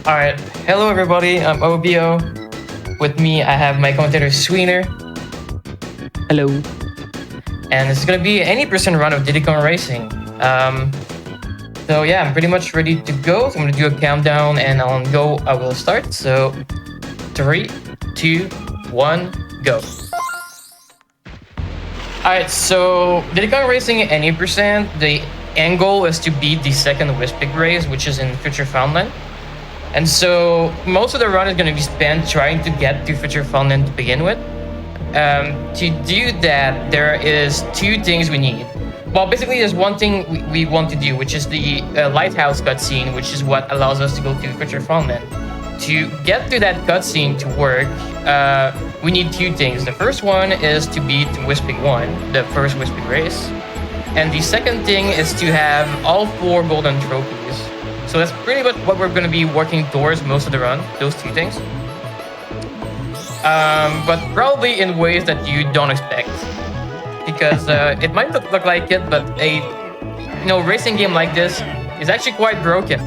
Alright, hello everybody, I'm Obiyo. With me, I have my commentator Sweener. Hello. And this is gonna be an 80% run of Diddy Racing. So yeah, I'm pretty much ready to go. So I'm gonna do a countdown, and on go, I will start. So 3, 2, 1, go. Alright, so Diddy Racing at 80%. The end goal is to beat the second Wispig race, which is in Future Foundland. And so most of the run is going to be spent trying to get to Future Foundland to begin with. To do that, there is two things we need. Well, basically, there's one thing we want to do, which is the lighthouse cutscene, which is what allows us to go to Future Foundland. To get to that cutscene to work, we need two things. The first one is to beat Wispig 1, the first Wispig race. And the second thing is to have all 4 golden trophies. So that's pretty much what we're going to be working towards most of the run, those two things. But probably in ways that you don't expect. Because it might look like it, but a racing game like this is actually quite broken.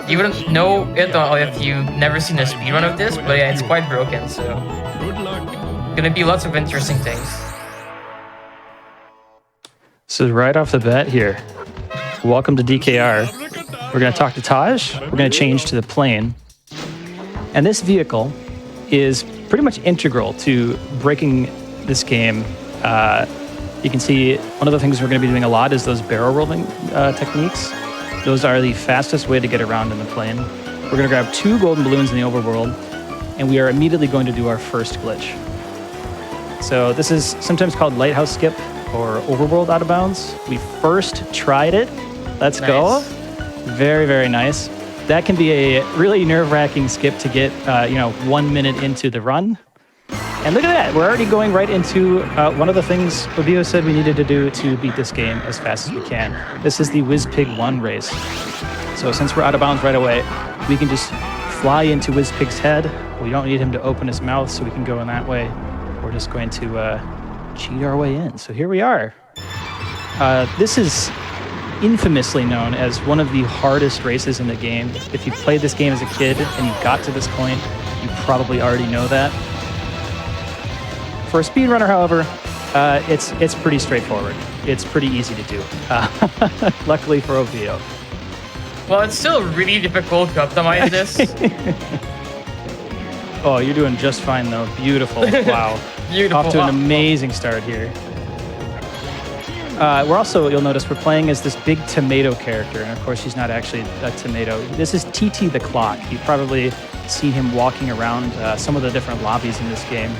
You wouldn't know it if you've never seen a speedrun of this, but yeah, it's quite broken, so... Gonna be lots of interesting things. So right off the bat here, welcome to DKR. We're going to talk to Taj. We're going to change to the plane. And this vehicle is pretty much integral to breaking this game. You can see one of the things we're going to be doing a lot is those barrel rolling techniques. Those are the fastest way to get around in the plane. We're going to grab 2 golden balloons in the overworld, and we are immediately going to do our first glitch. So this is sometimes called lighthouse skip or overworld out of bounds. We first tried it. Let's go. Very, very nice. That can be a really nerve-wracking skip to get, 1 minute into the run. And look at that. We're already going right into one of the things Obiyo said we needed to do to beat this game as fast as we can. This is the Wispig 1 race. So since we're out of bounds right away, we can just fly into Wispig's head. We don't need him to open his mouth, so we can go in that way. We're just going to cheat our way in. So here we are. This is infamously known as one of the hardest races in the game. If you played this game as a kid and you got to this point, you probably already know that. For a speedrunner, however, it's pretty straightforward. It's pretty easy to do. Luckily for Obiyo. Well, it's still really difficult to optimize this. Oh, you're doing just fine though. Beautiful. Wow. Beautiful. Off to an amazing start here. We're also, you'll notice, we're playing as this big tomato character, and of course he's not actually a tomato. This is TT the Clock. You've probably seen him walking around some of the different lobbies in this game.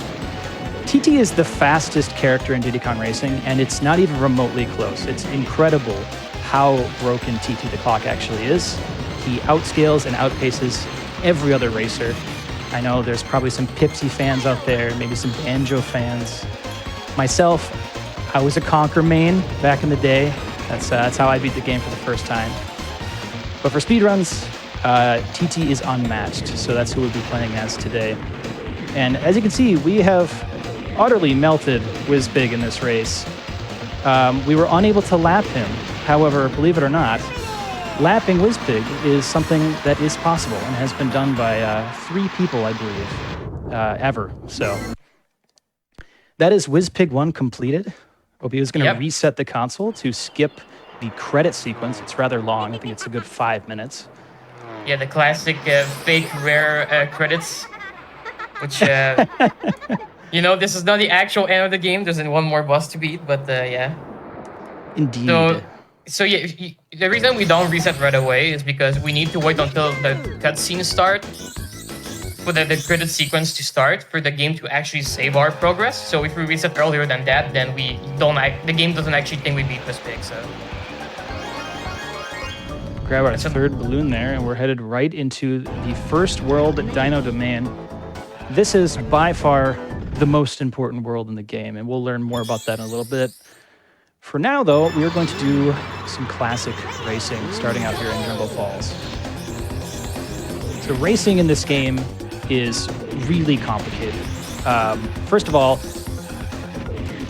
TT is the fastest character in Diddy Kong Racing, and it's not even remotely close. It's incredible how broken TT the Clock actually is. He outscales and outpaces every other racer. I know there's probably some Pipsy fans out there, maybe some Banjo fans. Myself, I was a Conquer main back in the day. That's how I beat the game for the first time. But for speedruns, TT is unmatched, so that's who we'll be playing as today. And as you can see, we have utterly melted Wispig in this race. We were unable to lap him. However, believe it or not, lapping Wispig is something that is possible and has been done by 3 people, I believe, ever. So that is Wispig 1 completed. Obiyo is going to reset the console to skip the credit sequence. It's rather long. I think it's a good 5 minutes. Yeah, the classic fake rare credits, which, this is not the actual end of the game. There's one more boss to beat, but yeah. Indeed. So yeah, the reason we don't reset right away is because we need to wait until the cutscenes start for the credit sequence to start for the game to actually save our progress. So if we reset earlier than that, then the game doesn't actually think we beat Wispig. So grab our third balloon there, and we're headed right into the first world, Dino Domain. This is by far the most important world in the game, and we'll learn more about that in a little bit. For now, though, we are going to do some classic racing, starting out here in Jumbo Falls. So racing in this game is really complicated. First of all,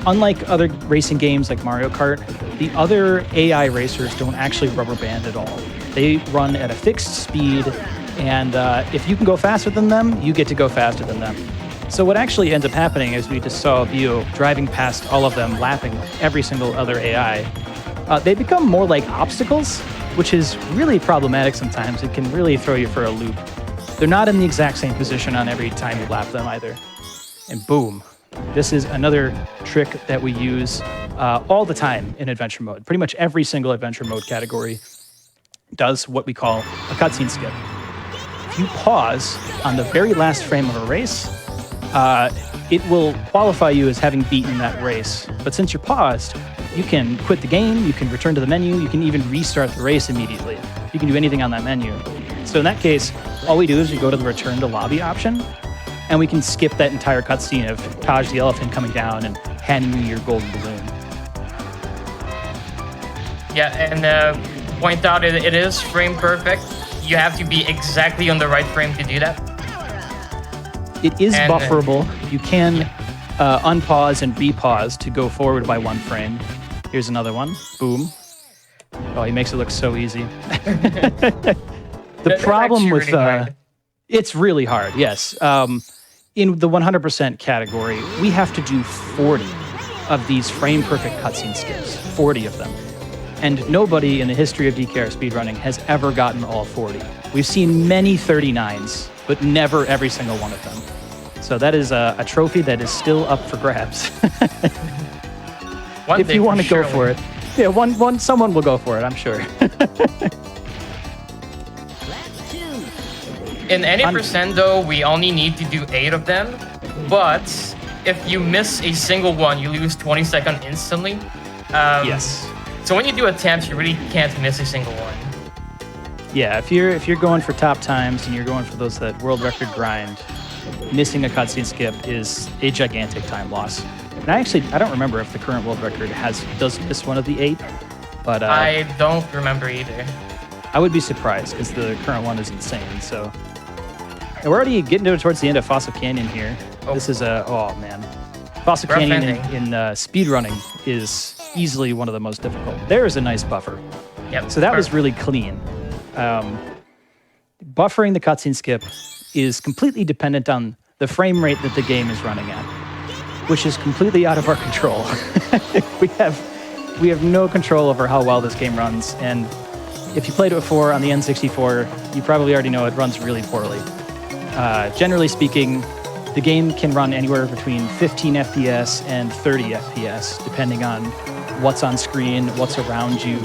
unlike other racing games like Mario Kart, the other AI racers don't actually rubber band at all. They run at a fixed speed And if you can go faster than them, you get to go faster than them. So what actually ends up happening is we just saw Obiyo driving past all of them, lapping every single other AI. They become more like obstacles, which is really problematic sometimes. It can really throw you for a loop. They're not in the exact same position on every time you lap them either. And boom. This is another trick that we use all the time in adventure mode. Pretty much every single adventure mode category does what we call a cutscene skip. If you pause on the very last frame of a race, it will qualify you as having beaten that race. But since you're paused, you can quit the game, you can return to the menu, you can even restart the race immediately. You can do anything on that menu. So in that case, all we do is we go to the return to lobby option, and we can skip that entire cutscene of Taj the elephant coming down and handing you your golden balloon. Yeah, and point out it is frame perfect. You have to be exactly on the right frame to do that. It is bufferable. You can unpause and repause to go forward by 1 frame. Here's another one. Boom. Oh, he makes it look so easy. The problem with... it's really hard, yes. In the 100% category, we have to do 40 of these frame-perfect cutscene skips. 40 of them. And nobody in the history of DKR speedrunning has ever gotten all 40. We've seen many 39s, but never every single one of them. So that is a trophy that is still up for grabs. If you want to go for it. Yeah, someone will go for it, I'm sure. In any percent, though, we only need to do 8 of them. But if you miss a single one, you lose 20 seconds instantly. Yes. So when you do attempts, you really can't miss a single one. Yeah, if you're going for top times and you're going for that world record grind, missing a cutscene skip is a gigantic time loss. And I don't remember if the current world record does miss one of the 8, but I don't remember either. I would be surprised because the current one is insane. So and we're already getting towards the end of Fossil Canyon here. Oh. This is oh man, Fossil Canyon in speedrunning is easily one of the most difficult. There is a nice buffer. Yep. So that was really clean. Buffering the cutscene skip is completely dependent on the frame rate that the game is running at, which is completely out of our control. we have no control over how well this game runs, and if you played it before on the N64, you probably already know it runs really poorly. Generally speaking, the game can run anywhere between 15 FPS and 30 FPS, depending on what's on screen, what's around you.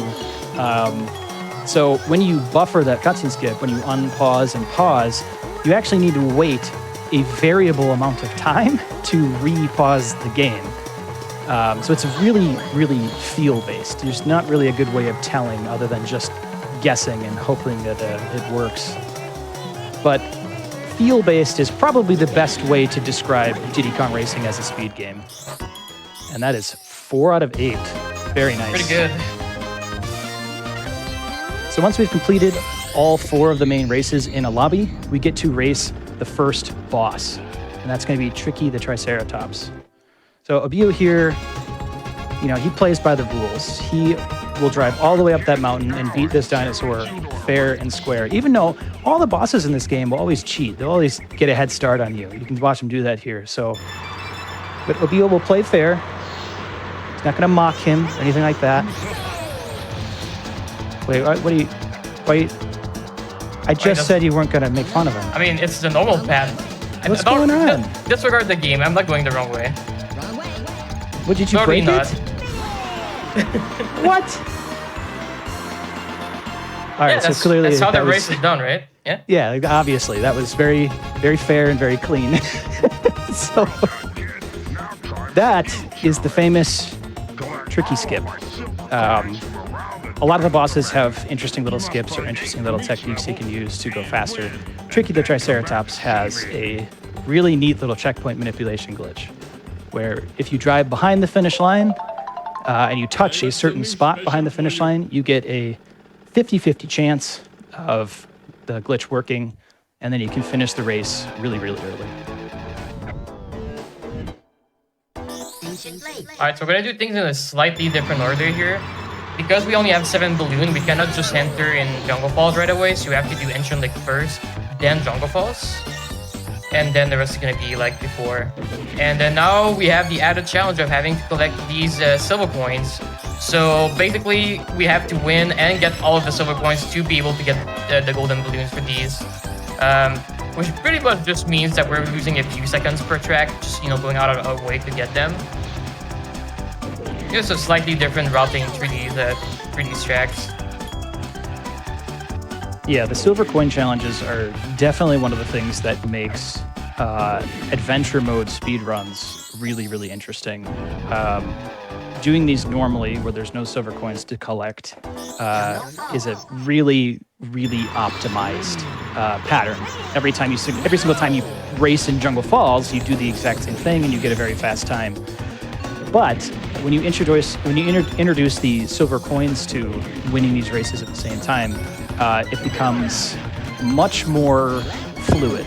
So when you buffer that cutscene skip, when you unpause and pause, you actually need to wait a variable amount of time to re-pause the game. So it's really, really feel-based. There's not really a good way of telling other than just guessing and hoping that it works. But feel-based is probably the best way to describe Diddy Kong Racing as a speed game. And that is 4 out of 8. Very nice. Pretty good. So once we've completed all 4 of the main races in a lobby, we get to race the first boss. And that's going to be Tricky the Triceratops. So Obiyo here, he plays by the rules. He will drive all the way up that mountain and beat this dinosaur fair and square. Even though all the bosses in this game will always cheat. They'll always get a head start on you. You can watch them do that here. But Obiyo will play fair. He's not going to mock him or anything like that. Wait, wait. I just said you weren't going to make fun of him. I mean, it's the normal path. What's going on? Disregard the game. I'm not going the wrong way. What, did you break it? What? All right, so clearly that's how the race is done, right? Yeah. Yeah, obviously that was very, very fair and very clean. So that is the famous Tricky skip. A lot of the bosses have interesting little skips or interesting little techniques you can use to go faster. Tricky the Triceratops has a really neat little checkpoint manipulation glitch, where if you drive behind the finish line and you touch a certain spot behind the finish line, you get a 50-50 chance of the glitch working, and then you can finish the race really, really early. Alright, so we're gonna do things in a slightly different order here. because we only have 7 balloon, we cannot just enter in Jungle Falls right away. So we have to do Ancient Lake first, then Jungle Falls. And then the rest is gonna be like before. And then now we have the added challenge of having to collect these silver coins. So basically, we have to win and get all of the silver coins to be able to get the golden balloons for these. Which pretty much just means that we're losing a few seconds per track, just going out of our way to get them. Just a slightly different routing through these tracks. Yeah, the silver coin challenges are definitely one of the things that makes adventure mode speedruns really, really interesting. Doing these normally, where there's no silver coins to collect, is a really, really optimized pattern. Every single time you race in Jungle Falls, you do the exact same thing and you get a very fast time. But when you introduce the silver coins to winning these races at the same time, it becomes much more fluid.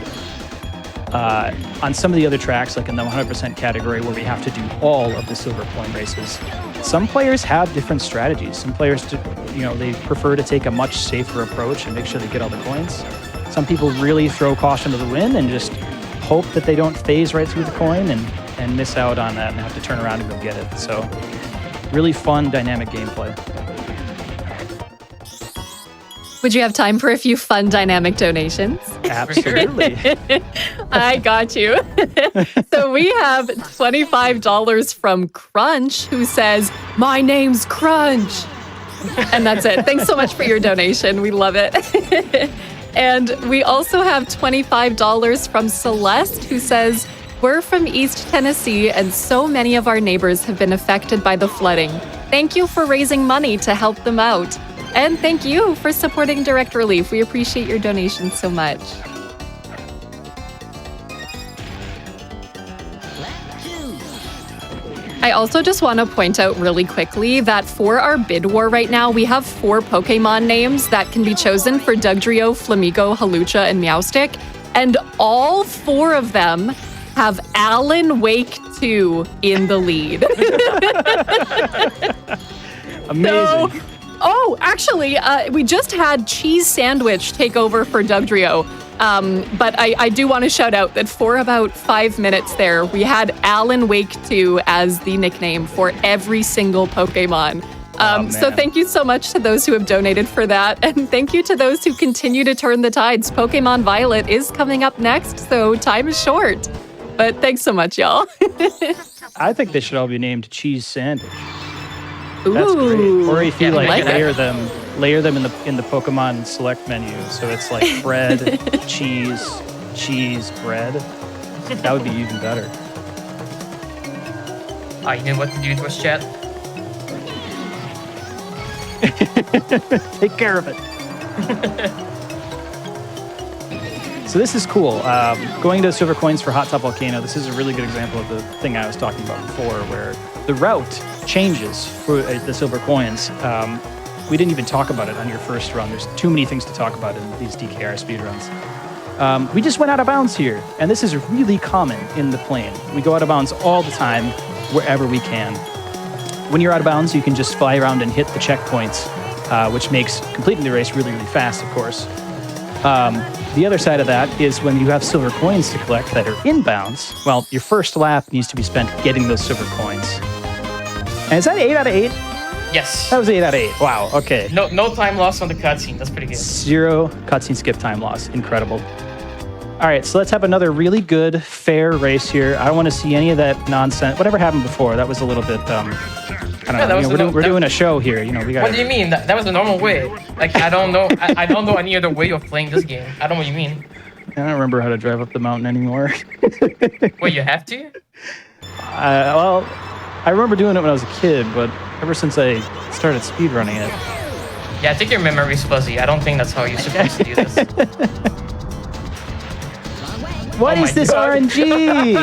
On some of the other tracks, like in the 100% category where we have to do all of the silver coin races, some players have different strategies. Some players, they prefer to take a much safer approach and make sure they get all the coins. Some people really throw caution to the wind and just hope that they don't phase right through the coin and miss out on that and have to turn around and go get it. So really fun, dynamic gameplay. Would you have time for a few fun dynamic donations? Absolutely. I got you. So we have $25 from Crunch, who says, "My name's Crunch." And that's it. Thanks so much for your donation. We love it. And we also have $25 from Celeste, who says, "We're from East Tennessee, and so many of our neighbors have been affected by the flooding. Thank you for raising money to help them out. And thank you for supporting Direct Relief. We appreciate your donation so much." I also just want to point out really quickly that for our bid war right now, we have 4 Pokemon names that can be chosen for Dugtrio, Flamigo, Hawlucha, and Meowstic. And all 4 of them have Alan Wake 2 in the lead. Amazing. Actually, we just had Cheese Sandwich take over for Dugtrio. But I do want to shout out that for about 5 minutes there, we had Alan Wake 2 as the nickname for every single Pokemon. So thank you so much to those who have donated for that. And thank you to those who continue to turn the tides. Pokemon Violet is coming up next, so time is short. But thanks so much, y'all. I think they should all be named Cheese Sandwich. Ooh. That's great. Or if you like layer them in the Pokemon Select menu, so it's like bread, cheese, bread. That would be even better. You know what to do, Twitch chat. Take care of it. So this is cool. Going to silver coins for Hot Top Volcano, this is a really good example of the thing I was talking about before, where the route changes for the silver coins. We didn't even talk about it on your first run. There's too many things to talk about in these DKR speedruns. We just went out of bounds here, and this is really common in the plane. We go out of bounds all the time, wherever we can. When you're out of bounds, you can just fly around and hit the checkpoints, which makes completing the race really, really fast, of course. The other side of that is when you have silver coins to collect that are inbounds, well, your first lap needs to be spent getting those silver coins. And is that 8 out of 8? Yes. That was 8 out of 8. Wow, okay. No time loss on the cutscene. That's pretty good. 0 cutscene skip time loss. Incredible. All right, so let's have another really good, fair race here. I don't want to see any of that nonsense. Whatever happened before, that was a little bit, I don't know. We're doing a show here. We got. What do you mean? That was the normal way. Like, I don't know. I don't know any other way of playing this game. I don't know what you mean. I don't remember how to drive up the mountain anymore. Wait, you have to? Well, I remember doing it when I was a kid, but ever since I started speedrunning it. Yeah, I think your memory's fuzzy. I don't think that's how you're supposed to do this. What is this God. RNG?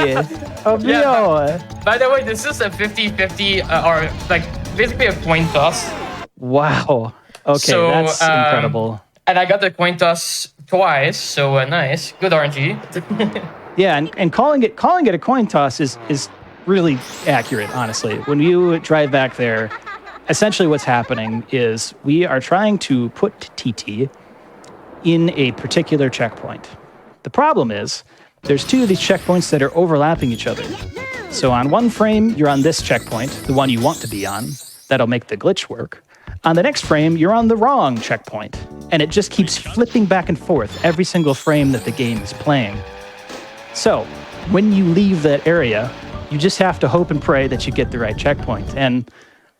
Obiyo. Yeah, by the way, this is a 50-50, or like basically a coin toss. Wow. Okay, So, that's incredible. And I got the coin toss twice, so nice. Good RNG. Yeah, and calling it a coin toss is really accurate, honestly. When you drive back there, essentially what's happening is we are trying to put TT in a particular checkpoint. The problem is there's two of these checkpoints that are overlapping each other. So on one frame, you're on this checkpoint, the one you want to be on. That'll make the glitch work. On the next frame, you're on the wrong checkpoint. And it just keeps flipping back and forth every single frame that the game is playing. So when you leave that area, you just have to hope and pray that you get the right checkpoint. And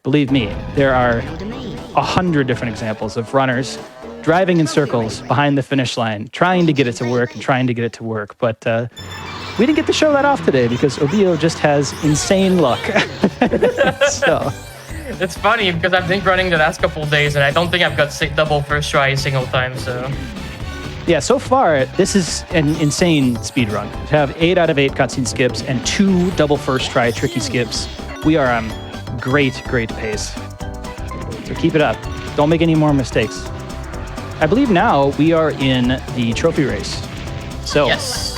believe me, there are 100 different examples of runners driving in circles behind the finish line, trying to get it to work and trying to get it to work. But we didn't get to show that off today because Obiyo just has insane luck. So It's funny because I've been running the last couple of days and I don't think I've got double first try a single time, so... yeah, so far, this is an insane speed run. To have 8 out of 8 cutscene skips and 2 double first try tricky skips, we are on great pace. So keep it up. Don't make any more mistakes. I believe now we are in the trophy race. So Yes.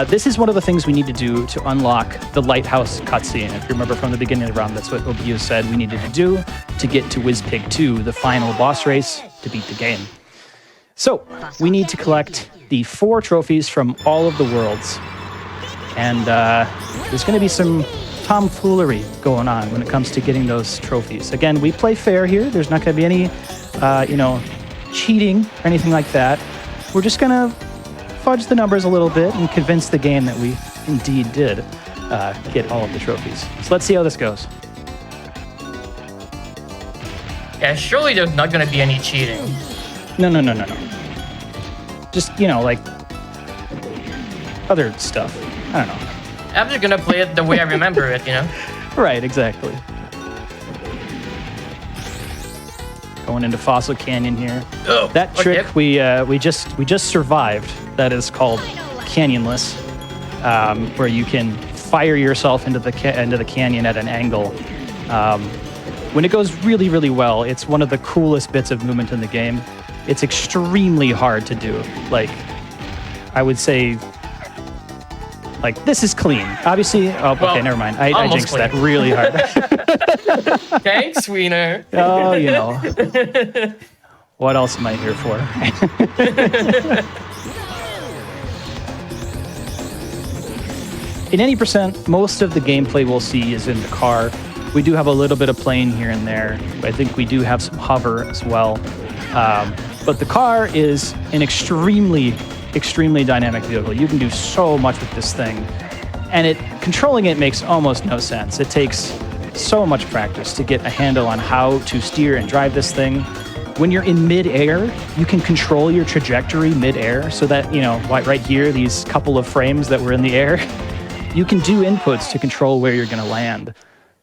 This is one of the things we need to do to unlock the lighthouse cutscene. If you remember from the beginning of the round, that's what Obiyo said we needed to do to get to Wizpig 2, the final boss race, to beat the game. So we need to collect the 4 trophies from all of the worlds. And there's going to be some tomfoolery going on when it comes to getting those trophies. Again, we play fair here. There's not going to be any, cheating or anything like that. We're just going to fudge the numbers a little bit and convince the game that we indeed did get all of the trophies. So let's see how this goes. Yeah, surely there's not gonna be any cheating. No. Just, like other stuff. I don't know. I'm just gonna play it the way I remember it, Right, exactly. Going into Fossil Canyon here. Oh, That trick we just survived. That is called Canyonless, where you can fire yourself into the canyon at an angle. When it goes really, really well, it's one of the coolest bits of movement in the game. It's extremely hard to do. Like, I would say, this is clean. Obviously, okay, never mind. I jinxed clean. that really hard. Thanks, Sweener. Oh, what else am I here for? In any percent, most of the gameplay we'll see is in the car. We do have a little bit of plane here and there. I think we do have some hover as well. But the car is an extremely dynamic vehicle. You can do so much with this thing. And controlling it makes almost no sense. It takes so much practice to get a handle on how to steer and drive this thing. When you're in mid-air, you can control your trajectory mid-air so that, right here, these couple of frames that were in the air, you can do inputs to control where you're going to land.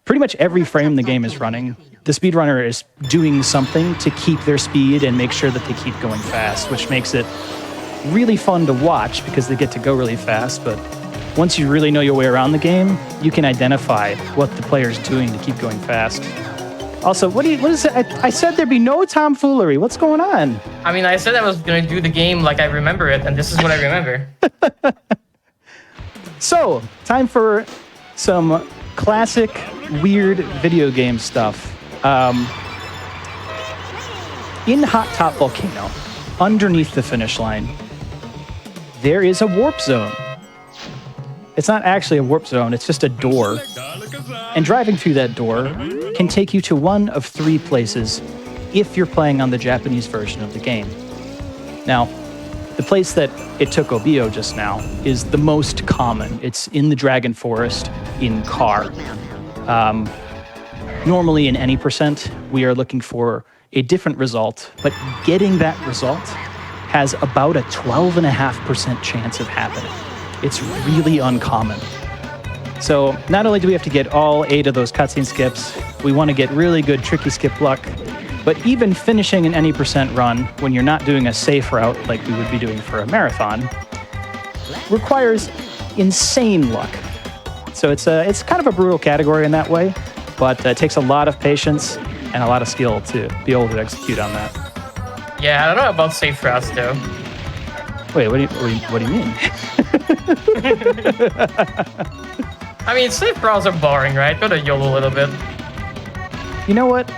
Pretty much every frame the game is running, the speedrunner is doing something to keep their speed and make sure that they keep going fast, which makes it really fun to watch because they get to go really fast. But once you really know your way around the game, you can identify what the player's doing to keep going fast. Also, what is it? I said there'd be no tomfoolery. What's going on? I mean, I said I was going to do the game like I remember it, and this is what I remember. So, time for some classic, weird video game stuff. In Hot Top Volcano, underneath the finish line, there is a warp zone. It's not actually a warp zone, it's just a door. And driving through that door can take you to one of 3 places if you're playing on the Japanese version of the game. Now, the place that it took Obiyo just now is the most common. It's in the Dragon Forest in Car. Normally in any percent, we are looking for a different result, but getting that result has about a 12.5% chance of happening. It's really uncommon. So not only do we have to get all 8 of those cutscene skips, we want to get really good tricky skip luck, but even finishing an any percent run when you're not doing a safe route like we would be doing for a marathon requires insane luck. So it's kind of a brutal category in that way, but it takes a lot of patience and a lot of skill to be able to execute on that. Yeah, I don't know about safe routes though. Wait, what do you mean? I mean, safe routes are boring, right? Go to YOLO a little bit. You know what?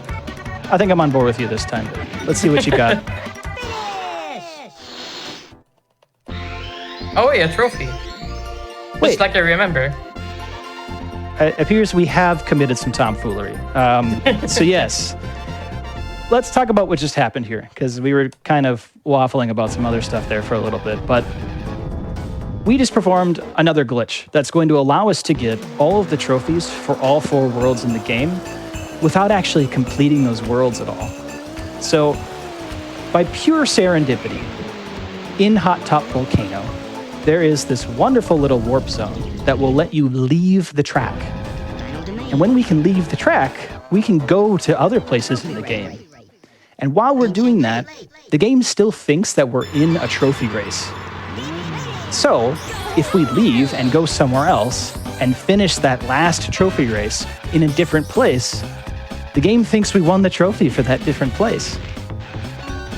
I think I'm on board with you this time. Let's see what you got. Oh, yeah, trophy. Wait. Just like I remember. It appears we have committed some tomfoolery. So yes, let's talk about what just happened here, because we were kind of waffling about some other stuff there for a little bit, but we just performed another glitch that's going to allow us to get all of the trophies for all 4 worlds in the game without actually completing those worlds at all. So by pure serendipity, in Hot Top Volcano, there is this wonderful little warp zone that will let you leave the track. And when we can leave the track, we can go to other places in the game. And while we're doing that, the game still thinks that we're in a trophy race. So, if we leave and go somewhere else and finish that last trophy race in a different place, the game thinks we won the trophy for that different place.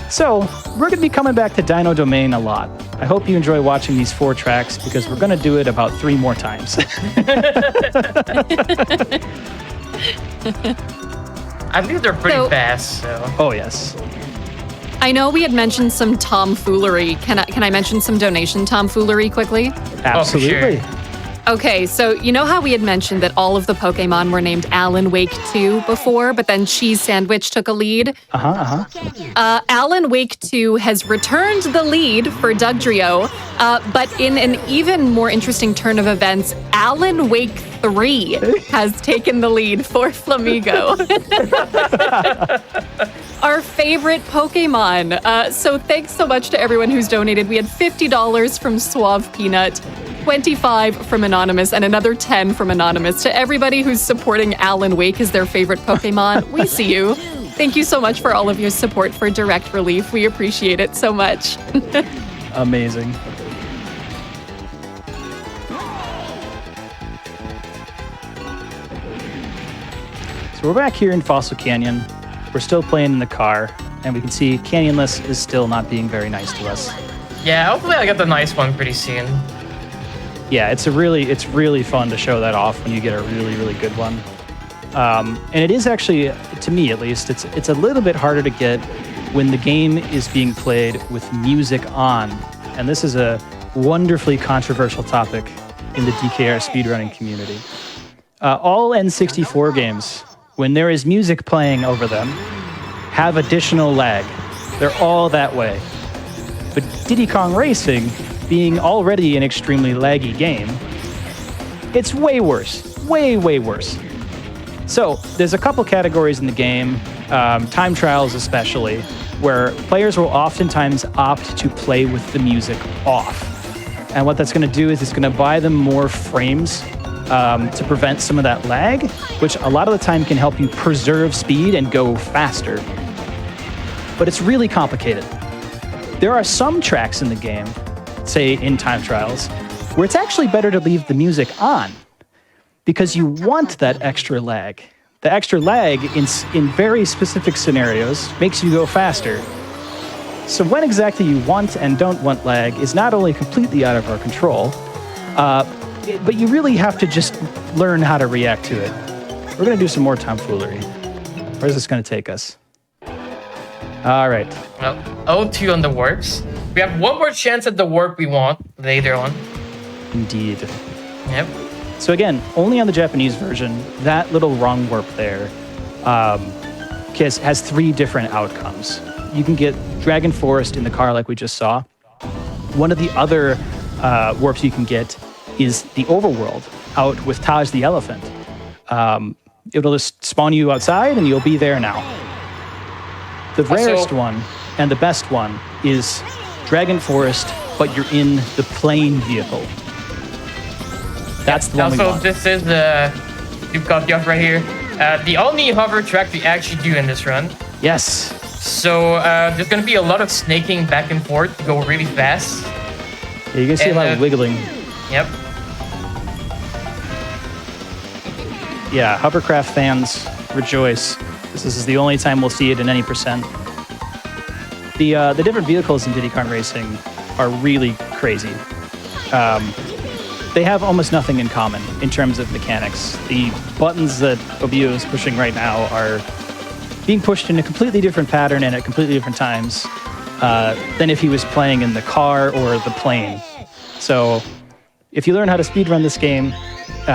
So, we're going to be coming back to Dino Domain a lot. I hope you enjoy watching these 4 tracks because we're going to do it about 3 more times. I think they're pretty fast, so. Oh, yes. I know we had mentioned some tomfoolery. Can I mention some donation tomfoolery quickly? Absolutely. sure. Okay, so you know how we had mentioned that all of the Pokemon were named Alan Wake 2 before, but then Cheese Sandwich took a lead? Alan Wake 2 has returned the lead for Dugtrio, but in an even more interesting turn of events, Alan Wake 3 has taken the lead for Flamigo. Our favorite Pokemon. So thanks so much to everyone who's donated. We had $50 from Suave Peanut, 25 from Anonymous, and another 10 from Anonymous. To everybody who's supporting Alan Wake as their favorite Pokemon, we see you. Thank you so much for all of your support for Direct Relief. We appreciate it so much. Amazing. So we're back here in Fossil Canyon. We're still playing in the car, and we can see Canyonless is still not being very nice to us. Yeah, hopefully I get the nice one pretty soon. Yeah, it's really fun to show that off when you get a really good one. And it is actually, to me at least, it's a little bit harder to get when the game is being played with music on. And this is a wonderfully controversial topic in the DKR speedrunning community. All N64 games, when there is music playing over them, have additional lag. They're all that way. But Diddy Kong Racing, being already an extremely laggy game, it's way worse. Way worse. So, there's a couple categories in the game, time trials especially, where players will oftentimes opt to play with the music off. And what that's going to do is it's going to buy them more frames to prevent some of that lag, which a lot of the time can help you preserve speed and go faster. But it's really complicated. There are some tracks in the game, say in time trials, where it's actually better to leave the music on because you want that extra lag. The extra lag in very specific scenarios makes you go faster. So when exactly you want and don't want lag is not only completely out of our control, but you really have to just learn how to react to it. We're going to do some more tomfoolery. Where's this going to take us? All right. Well, 0-2 on the warps. We have one more chance at the warp we want later on. Indeed. Yep. So again, only on the Japanese version, that little wrong warp there has 3 different outcomes. You can get Dragon Forest in the car like we just saw. One of the other warps you can get is the overworld out with Taj the elephant. It'll just spawn you outside and you'll be there now. The rarest one and the best one is Dragon Forest, but you're in the plane vehicle. That's the one we want. This is the Duke Yacht right here. The only hover track we actually do in this run. Yes. So there's going to be a lot of snaking back and forth to go really fast. Yeah, you're going to see a lot of wiggling. Yep. Yeah, hovercraft fans, rejoice. This is the only time we'll see it in any percent. The different vehicles in Diddy Kong Racing are really crazy. They have almost nothing in common in terms of mechanics. The buttons that Obiyo is pushing right now are being pushed in a completely different pattern and at completely different times than if he was playing in the car or the plane. So if you learn how to speedrun this game,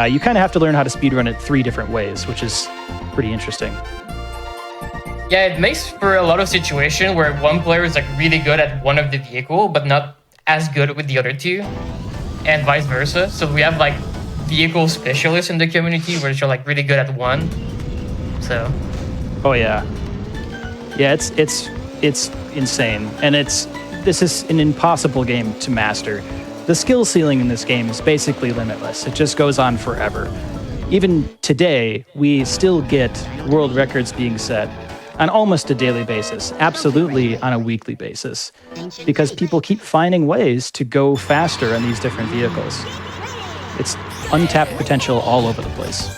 you kind of have to learn how to speedrun it 3 different ways, which is pretty interesting. Yeah, it makes for a lot of situations where one player is like really good at one of the vehicle, but not as good with the other 2, and vice versa. So we have like vehicle specialists in the community where they're like really good at one. So. Oh yeah, yeah. It's insane, and this is an impossible game to master. The skill ceiling in this game is basically limitless. It just goes on forever. Even today, we still get world records being set on almost a daily basis, absolutely on a weekly basis, because people keep finding ways to go faster on these different vehicles. It's untapped potential all over the place.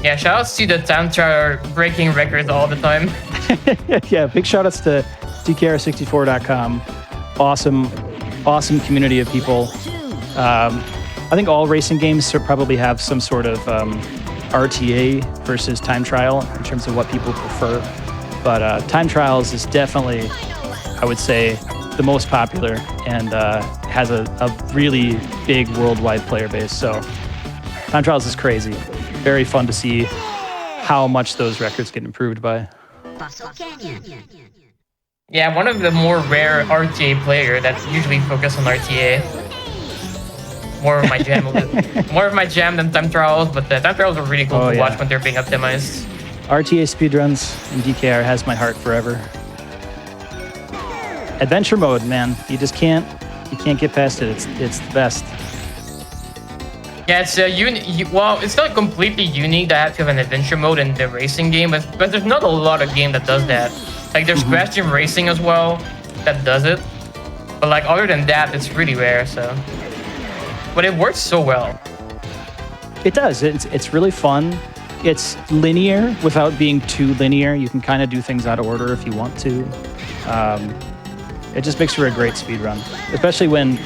Yeah, shoutouts to the time trial breaking records all the time. Yeah, big shoutouts to DKR64.com. Awesome community of people. I think all racing games probably have some sort of RTA versus time trial in terms of what people prefer. But time trials is definitely, I would say, the most popular and has a really big worldwide player base. So time trials is crazy. Very fun to see how much those records get improved by. Yeah, one of the more rare RTA player that usually focus on RTA. More of my jam than time trials, but the time trials are really cool to watch when they're being optimized. RTA speedruns in DKR has my heart forever. Adventure mode, man, you can't get past it. It's the best. Yeah, it's well, it's not completely unique to have an adventure mode in the racing game, but there's not a lot of game that does that. Like there's Crash Team Racing as well that does it, but like other than that, it's really rare. So, but it works so well. It does. It's really fun. It's linear without being too linear. You can kind of do things out of order if you want to. It just makes for a great speedrun, especially when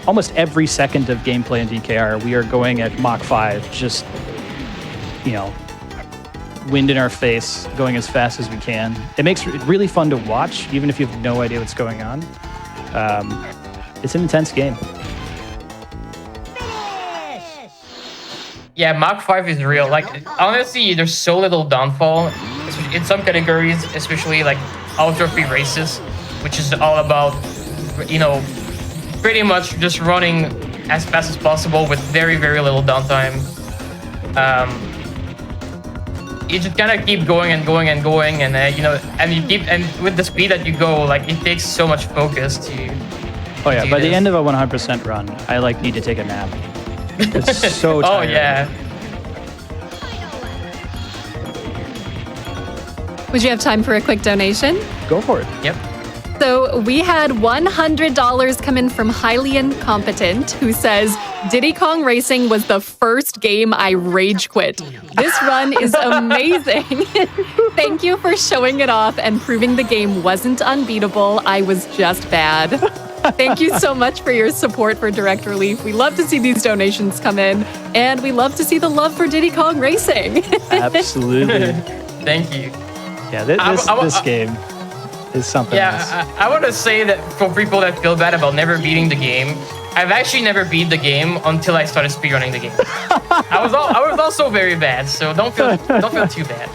almost every second of gameplay in DKR, we are going at Mach 5, just, wind in our face, going as fast as we can. It makes it really fun to watch, even if you have no idea what's going on. It's an intense game. Yeah, Mach 5 is real. Like, honestly, there's so little downfall in some categories, especially like ultra free races, which is all about, pretty much just running as fast as possible with very, very little downtime. You just kind of keep going and going and going, and and with the speed that you go, like it takes so much focus to. Oh yeah, by the end of a 100% run, I need to take a nap. It's so tiring. Oh yeah. Would you have time for a quick donation? Go for it. Yep. So we had $100 come in from Highly Incompetent, who says, Diddy Kong Racing was the first game I rage quit. This run is amazing. Thank you for showing it off and proving the game wasn't unbeatable. I was just bad. Thank you so much for your support for Direct Relief. We love to see these donations come in, and we love to see the love for Diddy Kong Racing. Absolutely. Thank you. Yeah, this game is something else. I want to say that for people that feel bad about never beating the game, I've actually never beat the game until I started speedrunning the game. I was also very bad, so don't feel too bad.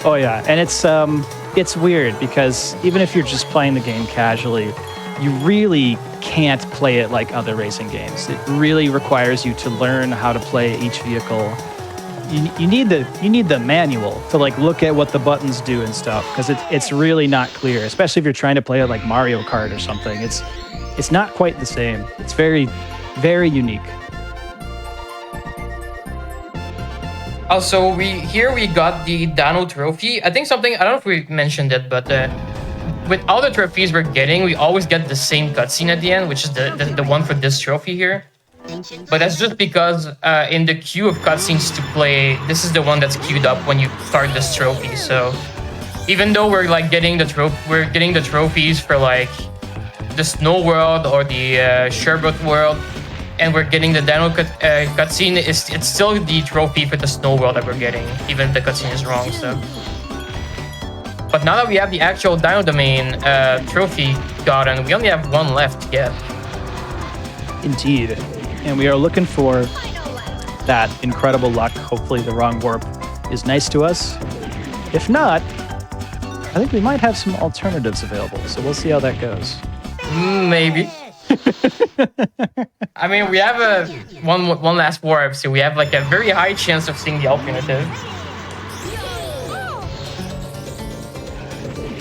Oh yeah, and it's weird because even if you're just playing the game casually, you really can't play it like other racing games. It really requires you to learn how to play each vehicle. You need the manual to look at what the buttons do and stuff, because it's really not clear, especially if you're trying to play it like Mario Kart or something. It's not quite the same. It's very, very unique. Also, we got the Dano trophy. I think I don't know if we mentioned it, but with all the trophies we're getting, we always get the same cutscene at the end, which is the one for this trophy here. But that's just because in the queue of cutscenes to play, this is the one that's queued up when you start this trophy. So even though we're getting the trophies for the Snow World or the Sherbet World, and we're getting the Dino cutscene, it's still the trophy for the snow world that we're getting, even if the cutscene is wrong. So, but now that we have the actual Dino Domain trophy gotten, we only have one left to get. Indeed. And we are looking for that incredible luck. Hopefully the wrong warp is nice to us. If not, I think we might have some alternatives available. So we'll see how that goes. Maybe. I mean, we have a one last warp, so we have like a very high chance of seeing the alternative.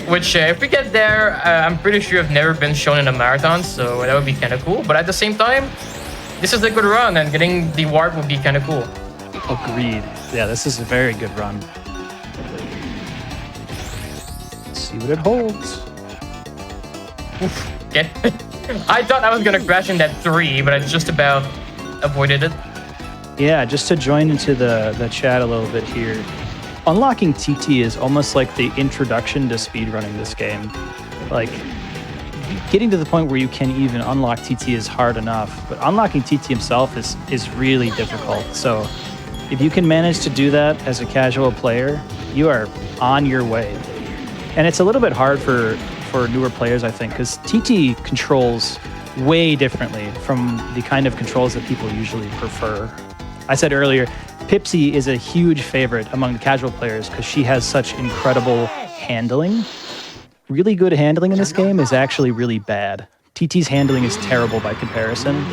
Which, if we get there, I'm pretty sure have never been shown in a marathon, so that would be kind of cool. But at the same time, this is a good run, and getting the warp would be kind of cool. Agreed. Yeah, this is a very good run. Let's see what it holds. Okay. I thought I was gonna crash in that 3, but I just about avoided it. Yeah, just to join into the chat a little bit here. Unlocking TT is almost like the introduction to speedrunning this game. Like, getting to the point where you can even unlock TT is hard enough, but unlocking TT himself is really difficult. So if you can manage to do that as a casual player, you are on your way. And it's a little bit hard for newer players, I think, because TT controls way differently from the kind of controls that people usually prefer. I said earlier, Pipsy is a huge favorite among the casual players because she has such incredible handling. Really good handling in this game is actually really bad. TT's handling is terrible by comparison,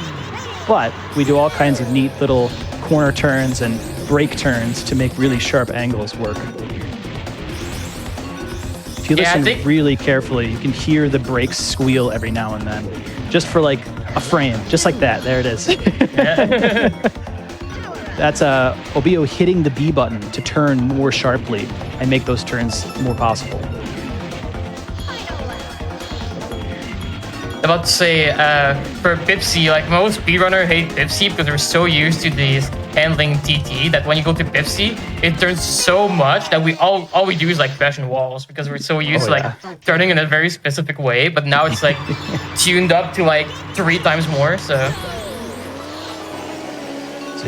but we do all kinds of neat little corner turns and brake turns to make really sharp angles work. If you listen really carefully, you can hear the brakes squeal every now and then, just for like a frame, just like that. There it is. That's Obiyo hitting the B button to turn more sharply and make those turns more possible. About to say, for Pipsy, like most speedrunners hate Pipsy because they're so used to these handling TT that when you go to Pipsy, it turns so much that all we do is like crash in walls because we're so used to like turning in a very specific way. But now it's like tuned up to like 3 times more. So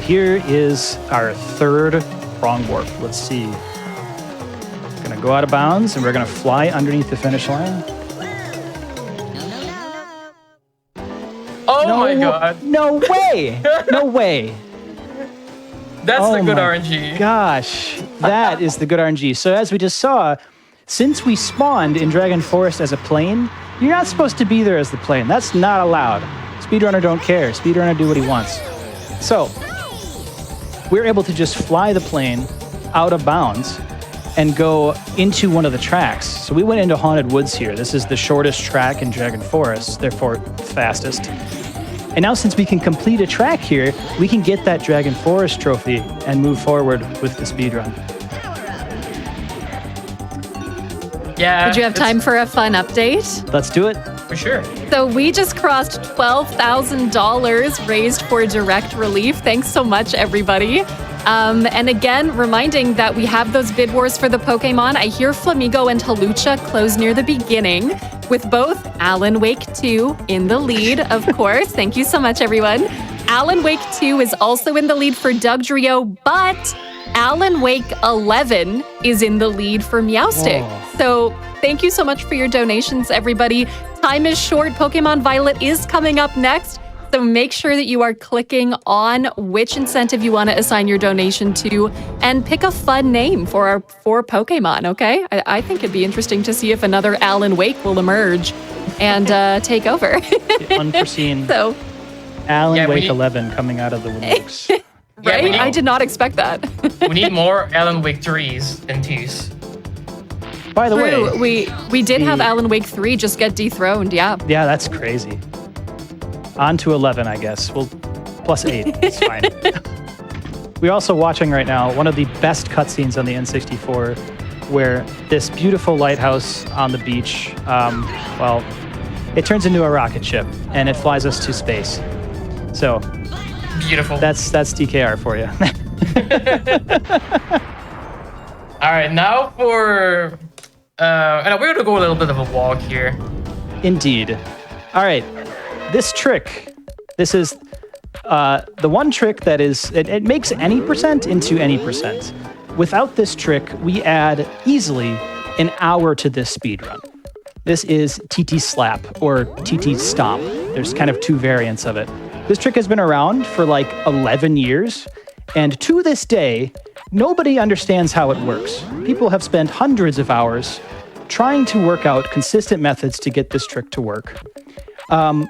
here is our third wrong warp. Let's see. Gonna go out of bounds and we're gonna fly underneath the finish line. Oh my god. No way! No way. That's the good RNG. Gosh, that is the good RNG. So as we just saw, since we spawned in Dragon Forest as a plane, you're not supposed to be there as the plane. That's not allowed. Speedrunner don't care. Speedrunner do what he wants. So we're able to just fly the plane out of bounds and go into one of the tracks. So we went into Haunted Woods here. This is the shortest track in Dragon Forest, therefore fastest. And now since we can complete a track here, we can get that Dragon Forest trophy and move forward with the speedrun. Yeah. Did you have time for a fun update? Let's do it. For sure. So we just crossed $12,000 raised for direct relief. Thanks so much, everybody. And again, reminding that we have those bid wars for the Pokemon. I hear Flamigo and Halucha close near the beginning, with both Alan Wake 2 in the lead, of course. Thank you so much, everyone. Alan Wake 2 is also in the lead for Dugtrio, but Alan Wake 11 is in the lead for Meowstic. Oh. So thank you so much for your donations, everybody. Time is short. Pokemon Violet is coming up next. So make sure that you are clicking on which incentive you want to assign your donation to and pick a fun name for our 4 Pokemon, okay? I think it'd be interesting to see if another Alan Wake will emerge and take over. Unforeseen. So, Alan Wake 11 coming out of the woodworks. right? I did not expect that. We need more Alan Wake 3s than 2s. By the way, we did have Alan Wake 3 just get dethroned, yeah. Yeah, that's crazy. On to 11, I guess. Well, plus 8. It's fine. We're also watching right now one of the best cutscenes on the N64, where this beautiful lighthouse on the beach, well, it turns into a rocket ship and it flies us to space. So beautiful. That's DKR for you. All right, now for and we're gonna go a little bit of a walk here. Indeed. All right. This trick, this is The one trick that is, it makes any percent into any percent. Without this trick, we add easily an hour to this speed run. This is TT Slap or TT Stomp. There's kind of two variants of it. This trick has been around for like 11 years, and to this day, nobody understands how it works. People have spent hundreds of hours trying to work out consistent methods to get this trick to work.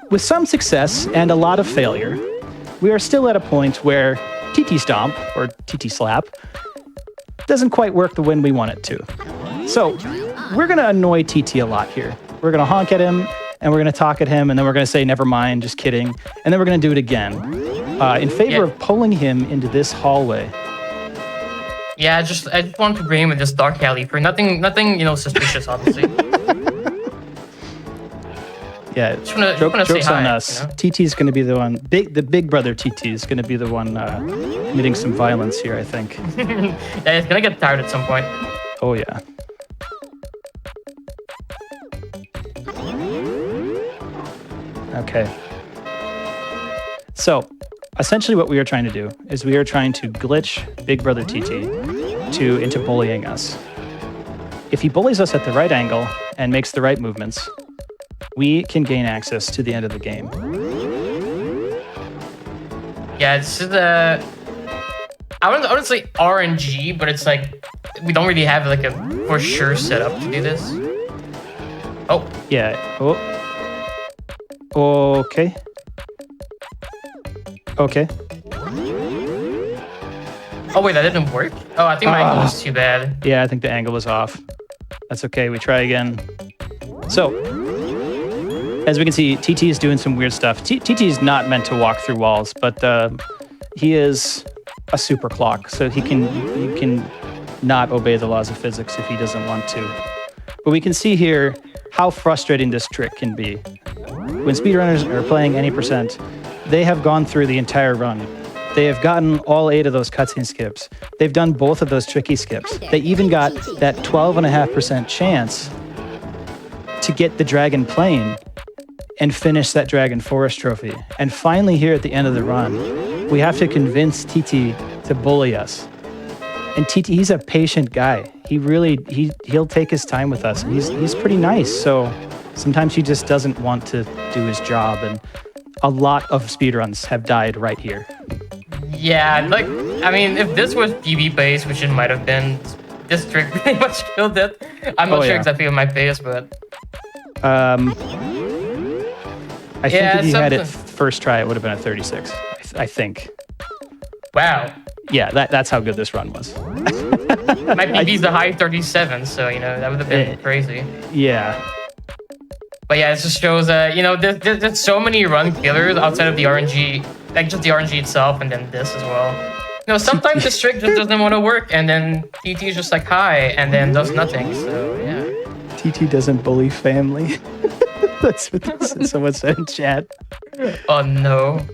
With some success and a lot of failure, we are still at a point where TT Stomp or TT Slap doesn't quite work the way we want it to. So we're going to annoy TT a lot here. We're going to honk at him, and we're going to talk at him, and then we're going to say, never mind, just kidding. And then we're going to do it again in favor of pulling him into this hallway. Yeah, I just want to bring him in this dark alley for nothing, suspicious, obviously. Yeah, joke's on us. TT's going to be the one. The big brother TT is going to be the one committing some violence here, I think. Yeah, he's going to get tired at some point. Oh, yeah. Okay. So, essentially what we are trying to do is we are trying to glitch Big Brother TT into bullying us. If he bullies us at the right angle and makes the right movements, we can gain access to the end of the game. Yeah, this is I wouldn't say RNG, but it's like we don't really have like a for sure setup to do this. Oh. Yeah. Oh. Okay. Okay. Oh wait, that didn't work? Oh, I think my angle was too bad. Yeah, I think the angle was off. That's okay, we try again. So, as we can see, TT is doing some weird stuff. TT is not meant to walk through walls, but he is a super clock, so he can not obey the laws of physics if he doesn't want to. But we can see here how frustrating this trick can be. When speedrunners are playing any percent, they have gone through the entire run. They have gotten all 8 of those cutscene skips. They've done both of those tricky skips. They even got that 12.5% chance to get the Dragon Plane and finish that Dragon Forest trophy. And finally here at the end of the run, we have to convince TT to bully us. And TT, he's a patient guy. He'll take his time with us. He's pretty nice, so sometimes he just doesn't want to do his job, and a lot of speedruns have died right here. Yeah, I mean, if this was PB based, which it might have been, this trick pretty much killed it. I'm not sure exactly what my pace, but I think if you had it first try, it would have been a 36. I think. Wow. Yeah, that's how good this run was. My PB's the high 37, so that would have been crazy. Yeah. But yeah, it just shows there's so many run killers outside of the RNG, like just the RNG itself, and then this as well. Sometimes this trick just doesn't want to work, and then TT is just like hi, and then does nothing. So yeah. TT doesn't bully family. That's what someone said in chat. Oh no.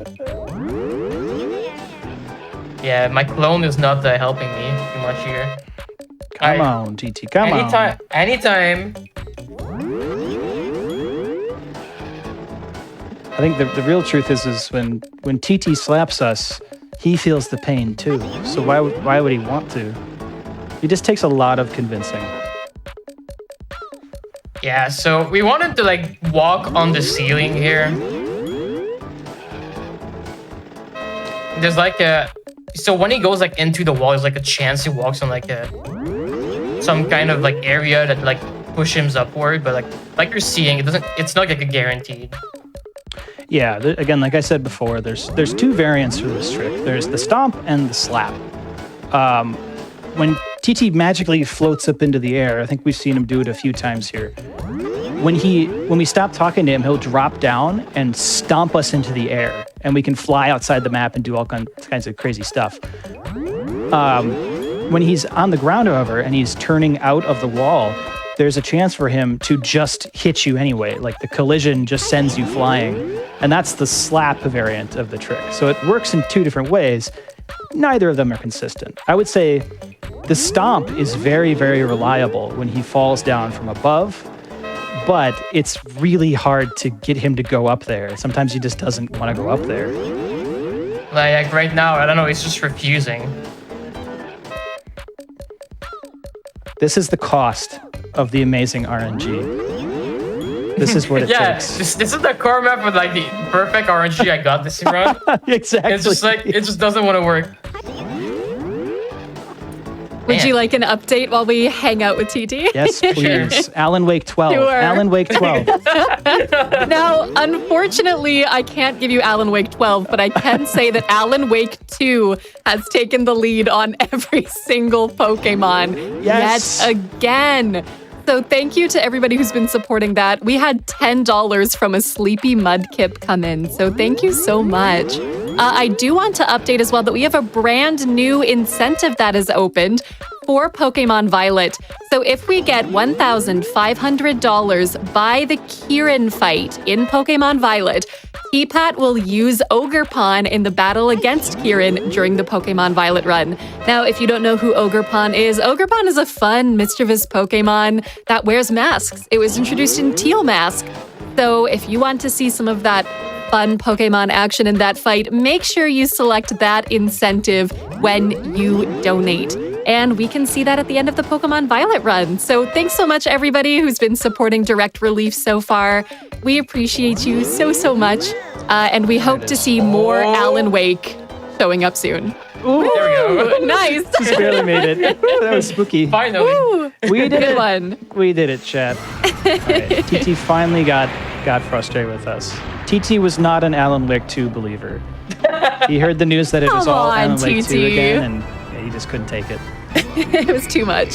Yeah, my clone is not helping me too much here. Come on, TT, come on. Anytime. I think the real truth is when TT slaps us, he feels the pain too. So why would he want to? It just takes a lot of convincing. Yeah, so we wanted to walk on the ceiling here. There's so when he goes into the wall, there's a chance he walks on some kind of area that push him upward, but like you're seeing, it's not a guaranteed. Yeah, again, like I said before, there's 2 variants for this trick. There's the stomp and the slap. When TT magically floats up into the air, I think we've seen him do it a few times here. When we stop talking to him, he'll drop down and stomp us into the air, and we can fly outside the map and do all kinds of crazy stuff. When he's on the ground, however, and he's turning out of the wall, there's a chance for him to just hit you anyway. The collision just sends you flying. And that's the slap variant of the trick. So it works in 2 different ways. Neither of them are consistent. I would say the stomp is very, very reliable when he falls down from above, but it's really hard to get him to go up there. Sometimes he just doesn't want to go up there. Like right now, I don't know, it's just refusing. This is the cost of the amazing RNG. This is what it Yeah, takes. this is the karma for like the perfect RNG I got this run. Exactly. It's just like, it just doesn't want to work. Would Man. you like an update while we hang out with TT? Yes, please. Alan Wake 12. Sure. Alan Wake 12. Now, unfortunately, I can't give you Alan Wake 12, but I can say that Alan Wake 2 has taken the lead on every single Pokemon Yes. yet again. So thank you to everybody who's been supporting that. We had $10 from a Sleepy Mudkip come in, so thank you so much. I do want to update as well that we have a brand new incentive that has opened for Pokemon Violet. So if we get $1,500 by the Kieran fight in Pokemon Violet, Teapat will use Ogerpon in the battle against Kieran during the Pokemon Violet run. Now, if you don't know who Ogerpon is a fun, mischievous Pokemon that wears masks. It was introduced in Teal Mask. So if you want to see some of that fun Pokemon action in that fight, make sure you select that incentive when you donate. And we can see that at the end of the Pokemon Violet run. So thanks so much, everybody who's been supporting Direct Relief so far. We appreciate you so, so much. And we hope to see more Alan Wake showing up soon. Ooh, There we go. Nice. just barely made it. Ooh, that was spooky. Finally. Woo. We did Good it. one. We did it, chat. All right. TT finally got frustrated with us. TT was not an Alan Wake 2 believer. He heard the news that it was Come all on, Alan Wake 2 TT. again, and yeah, he just couldn't take it. It was too much.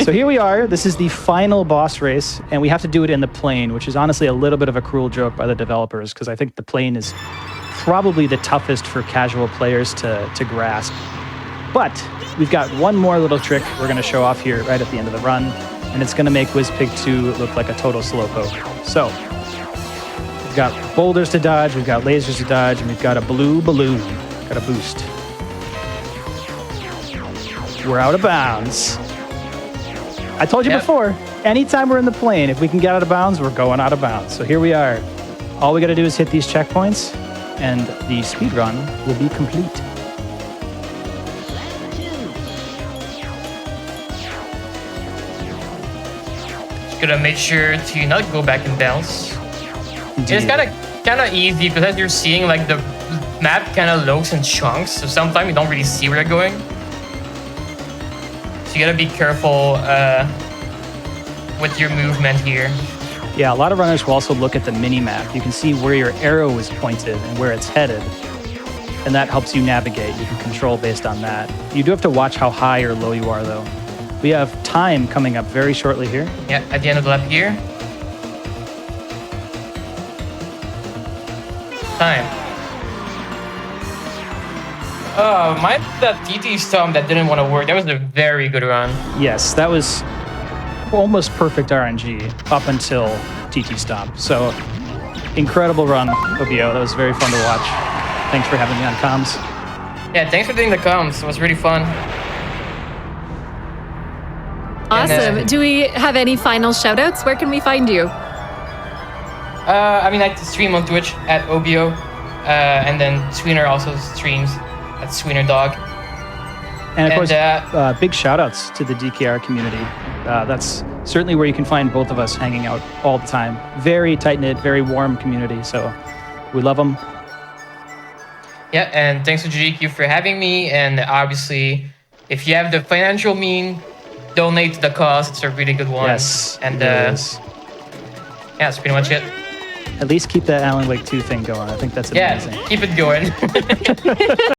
So here we are. This is the final boss race, and we have to do it in the plane, which is honestly a little bit of a cruel joke by the developers, because I think the plane is probably the toughest for casual players to grasp. But we've got one more little trick we're going to show off here right at the end of the run, and it's going to make Wizpig 2 look like a total slowpoke. So we've got boulders to dodge, we've got lasers to dodge, and we've got a blue balloon. Got a boost. We're out of bounds. I told you Yep. before, anytime we're in the plane, if we can get out of bounds, we're going out of bounds. So here we are. All we got to do is hit these checkpoints, and the speed run will be complete. Just gotta make sure to not go back and bounce. It's kind of easy because as you're seeing, like the map kind of looks in chunks, so sometimes you don't really see where you're going. So you gotta be careful with your movement here. Yeah, a lot of runners will also look at the mini map. You can see where your arrow is pointed and where it's headed, and that helps you navigate. You can control based on that. You do have to watch how high or low you are, though. We have time coming up very shortly here. Yeah, at the end of the lap here. Time. Oh, my that TT stomp that didn't want to work. That was a very good run. Yes, that was almost perfect RNG up until TT Stomp. So, incredible run, Obiyo. That was very fun to watch. Thanks for having me on comms. Yeah, thanks for doing the comms. It was really fun. Awesome. Do we have any final shout outs? Where can we find you? I mean, I stream on Twitch at Obiyo, and then Sweener also streams at Sweener Dog. And of And, course, big shout outs to the DKR community. That's certainly where you can find both of us hanging out all the time. Very tight knit, very warm community. So we love them. Yeah, and thanks to GQ for having me. And obviously, if you have the financial mean, donate to the cause. It's a really good one. Yes. And it is. yeah, that's pretty much it. At least keep that Alan Wake 2 thing going. I think that's amazing. Yeah, keep it going.